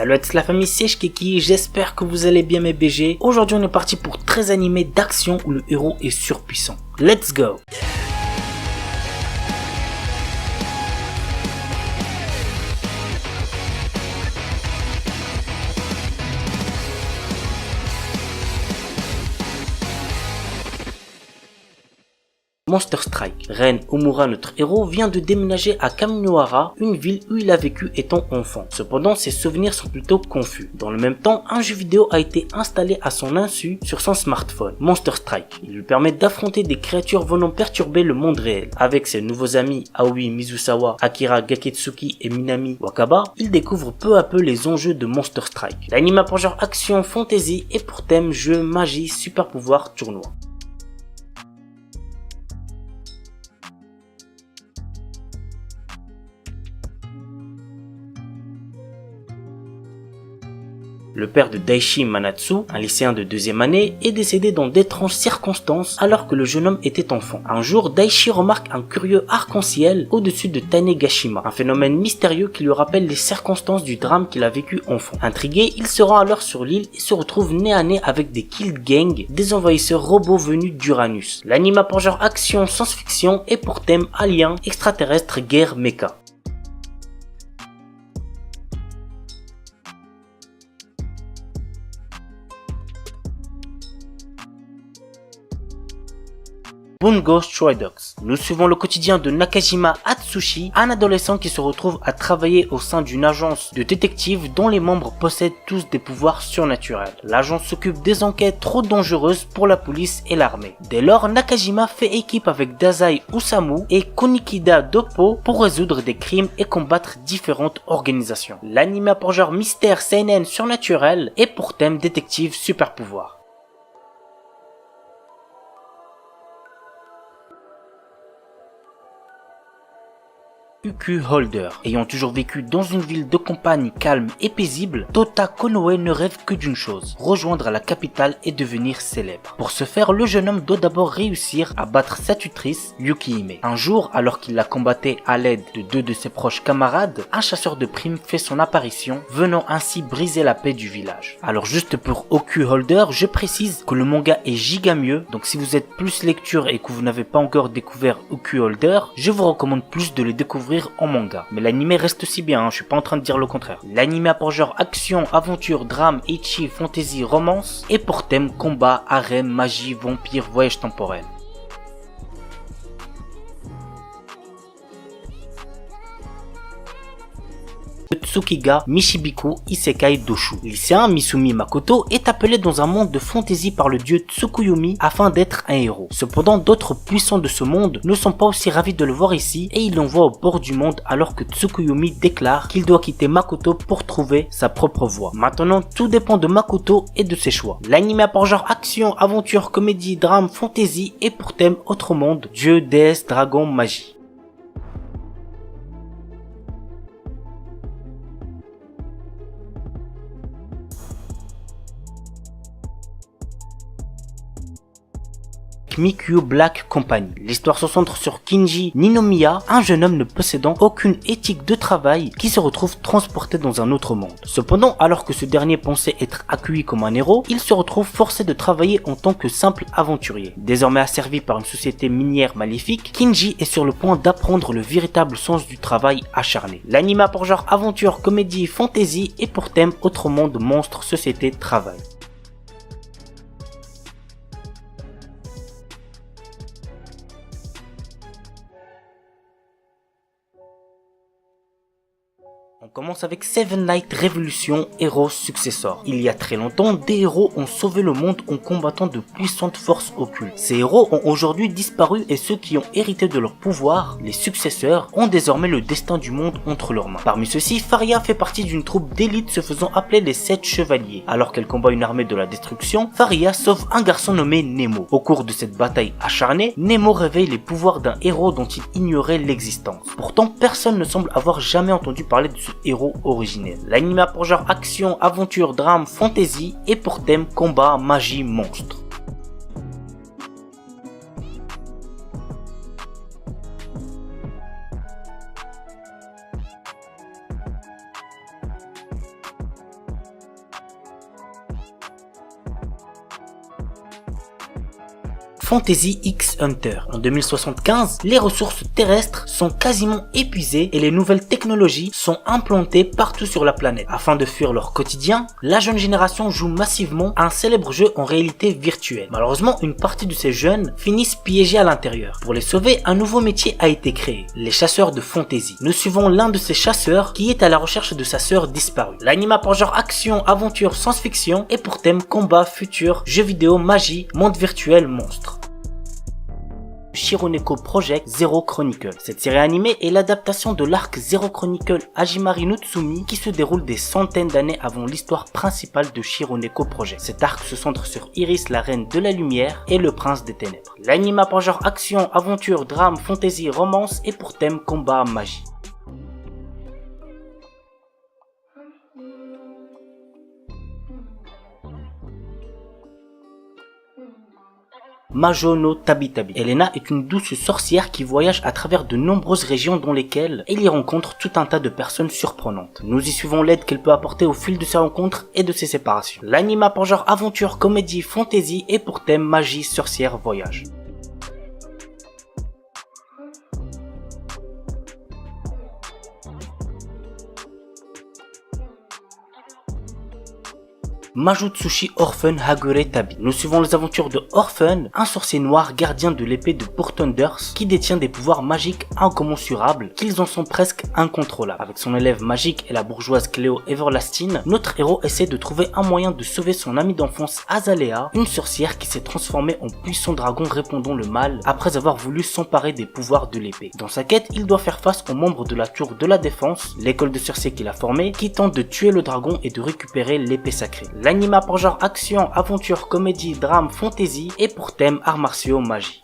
Salut à tous la famille, c'est Shkeki, j'espère que vous allez bien mes BG. Aujourd'hui on est parti pour 13 animés d'action où le héros est surpuissant. Let's go! Monster Strike. Ren Omura, notre héros, vient de déménager à Kaminohara, une ville où il a vécu étant enfant. Cependant, ses souvenirs sont plutôt confus. Dans le même temps, un jeu vidéo a été installé à son insu sur son smartphone, Monster Strike. Il lui permet d'affronter des créatures venant perturber le monde réel. Avec ses nouveaux amis Aoi Mizusawa, Akira Gaketsuki et Minami Wakaba, il découvre peu à peu les enjeux de Monster Strike. L'anime a pour genre action, fantasy et pour thème jeu, magie, super pouvoir, tournoi. Le père de Daishi Manatsu, un lycéen de deuxième année, est décédé dans d'étranges circonstances alors que le jeune homme était enfant. Un jour, Daishi remarque un curieux arc-en-ciel au-dessus de Tanegashima, un phénomène mystérieux qui lui rappelle les circonstances du drame qu'il a vécu enfant. Intrigué, il se rend alors sur l'île et se retrouve nez à nez avec des Kill Gang, des envahisseurs robots venus d'Uranus. L'anime a pour genre action, science-fiction et pour thème alien, extraterrestre, guerre, mecha. Bungo Stray Dogs. Nous suivons le quotidien de Nakajima Atsushi, un adolescent qui se retrouve à travailler au sein d'une agence de détectives dont les membres possèdent tous des pouvoirs surnaturels. L'agence s'occupe des enquêtes trop dangereuses pour la police et l'armée. Dès lors, Nakajima fait équipe avec Dazai Osamu et Konikida Doppo pour résoudre des crimes et combattre différentes organisations. L'anime a pour genre mystère seinen surnaturel et pour thème détective super pouvoir. Uku Holder. Ayant toujours vécu dans une ville de campagne calme et paisible, Tota Konoe ne rêve que d'une chose, rejoindre la capitale et devenir célèbre. Pour ce faire, le jeune homme doit d'abord réussir à battre sa tutrice, Yukihime. Un jour, alors qu'il la combattait à l'aide de deux de ses proches camarades, un chasseur de primes fait son apparition, venant ainsi briser la paix du village. Alors juste pour Uku Holder, je précise que le manga est giga mieux, donc si vous êtes plus lecture et que vous n'avez pas encore découvert Uku Holder, je vous recommande plus de le découvrir en manga. Mais l'anime reste aussi bien, je suis pas en train de dire le contraire. L'anime a pour genre action, aventure, drame, ecchi, fantasy, romance et pour thème combat, harem, magie, vampire, voyage temporel. Tsukiga Michibiku Isekai Doshu. Lycéen Misumi Makoto est appelé dans un monde de fantasy par le dieu Tsukuyomi afin d'être un héros. Cependant, d'autres puissants de ce monde ne sont pas aussi ravis de le voir ici et il l'envoie au bord du monde alors que Tsukuyomi déclare qu'il doit quitter Makoto pour trouver sa propre voie. Maintenant, tout dépend de Makoto et de ses choix. L'anime a pour genre action, aventure, comédie, drame, fantasy et pour thème autre monde, dieu, déesse, dragon, magie. Mikyu Black Company. L'histoire se centre sur Kinji Ninomiya, un jeune homme ne possédant aucune éthique de travail qui se retrouve transporté dans un autre monde. Cependant, alors que ce dernier pensait être accueilli comme un héros, il se retrouve forcé de travailler en tant que simple aventurier. Désormais asservi par une société minière maléfique, Kinji est sur le point d'apprendre le véritable sens du travail acharné. L'anime a pour genre aventure, comédie, fantasy et pour thème autre monde, monstre, société, travail. On commence avec Seven Knights Revolution Heroes Successor. Il y a très longtemps, des héros ont sauvé le monde en combattant de puissantes forces occultes. Ces héros ont aujourd'hui disparu et ceux qui ont hérité de leur pouvoir, les successeurs, ont désormais le destin du monde entre leurs mains. Parmi ceux-ci, Faria fait partie d'une troupe d'élite se faisant appeler les 7 chevaliers. Alors qu'elle combat une armée de la destruction, Faria sauve un garçon nommé Nemo. Au cours de cette bataille acharnée, Nemo réveille les pouvoirs d'un héros dont il ignorait l'existence. Pourtant, personne ne semble avoir jamais entendu parler de ce héros originel. L'anime a pour genre action, aventure, drame, fantasy et pour thème combat, magie, monstre. Fantasy X Hunter. En 2075, les ressources terrestres sont quasiment épuisées et les nouvelles technologies sont implantées partout sur la planète. Afin de fuir leur quotidien, la jeune génération joue massivement à un célèbre jeu en réalité virtuelle. Malheureusement, une partie de ces jeunes finissent piégés à l'intérieur. Pour les sauver, un nouveau métier a été créé, les chasseurs de fantasy. Nous suivons l'un de ces chasseurs qui est à la recherche de sa sœur disparue. L'anime a pour genre action, aventure, science-fiction et pour thème combat, futur, jeux vidéo, magie, monde virtuel, monstre. Shironeko Project Zero Chronicle. Cette série animée est l'adaptation de l'arc Zero Chronicle Hajimari no Tsumi qui se déroule des centaines d'années avant l'histoire principale de Shironeko Project. Cet arc se centre sur Iris, la reine de la lumière, et le prince des ténèbres. L'anime a pour genre action, aventure, drame, fantasy, romance et pour thème combat, magie. Majo no Tabitabi. Elena est une douce sorcière qui voyage à travers de nombreuses régions dans lesquelles elle y rencontre tout un tas de personnes surprenantes. Nous y suivons l'aide qu'elle peut apporter au fil de ses rencontres et de ses séparations. L'anime a pour genre aventure, comédie, fantasy et pour thème magie, sorcière, voyage. Majutsushi Orphan Hagure Tabi. Nous suivons les aventures de Orphan, un sorcier noir gardien de l'épée de Burthunders qui détient des pouvoirs magiques incommensurables, qu'ils en sont presque incontrôlables. Avec son élève magique et la bourgeoise Cléo Everlasting, notre héros essaie de trouver un moyen de sauver son amie d'enfance Azalea, une sorcière qui s'est transformée en puissant dragon répandant le mal après avoir voulu s'emparer des pouvoirs de l'épée. Dans sa quête, il doit faire face aux membres de la tour de la défense, l'école de sorciers qu'il a formée, qui tente de tuer le dragon et de récupérer l'épée sacrée. L'anime a pour genre action, aventure, comédie, drame, fantasy et pour thème arts martiaux, magie.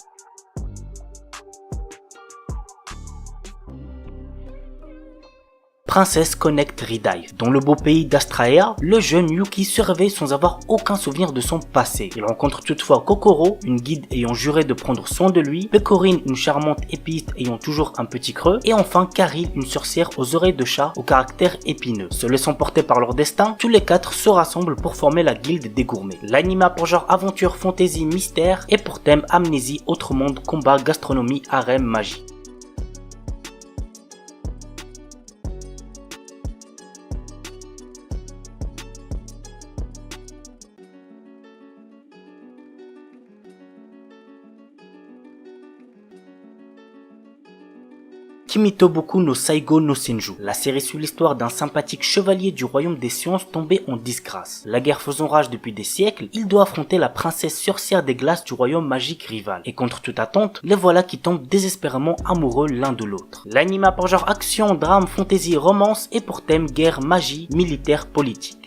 Princess Connect Redive. Dans le beau pays d'Astraea, le jeune Yuki se réveille sans avoir aucun souvenir de son passé. Il rencontre toutefois Kokoro, une guide ayant juré de prendre soin de lui, Pecorine, une charmante épiste ayant toujours un petit creux, et enfin Karil, une sorcière aux oreilles de chat au caractère épineux. Se laissant porter par leur destin, tous les quatre se rassemblent pour former la guilde des gourmets. L'anime a pour genre aventure, fantasy, mystère et pour thème amnésie, autre monde, combat, gastronomie, harem, magie. Kimitoboku no Saigo no Senju. La série suit l'histoire d'un sympathique chevalier du royaume des sciences tombé en disgrâce. La guerre faisant rage depuis des siècles, il doit affronter la princesse sorcière des glaces du royaume magique rival. Et contre toute attente, les voilà qui tombent désespérément amoureux l'un de l'autre. L'anime a pour genre action, drame, fantasy, romance et pour thème guerre, magie, militaire, politique.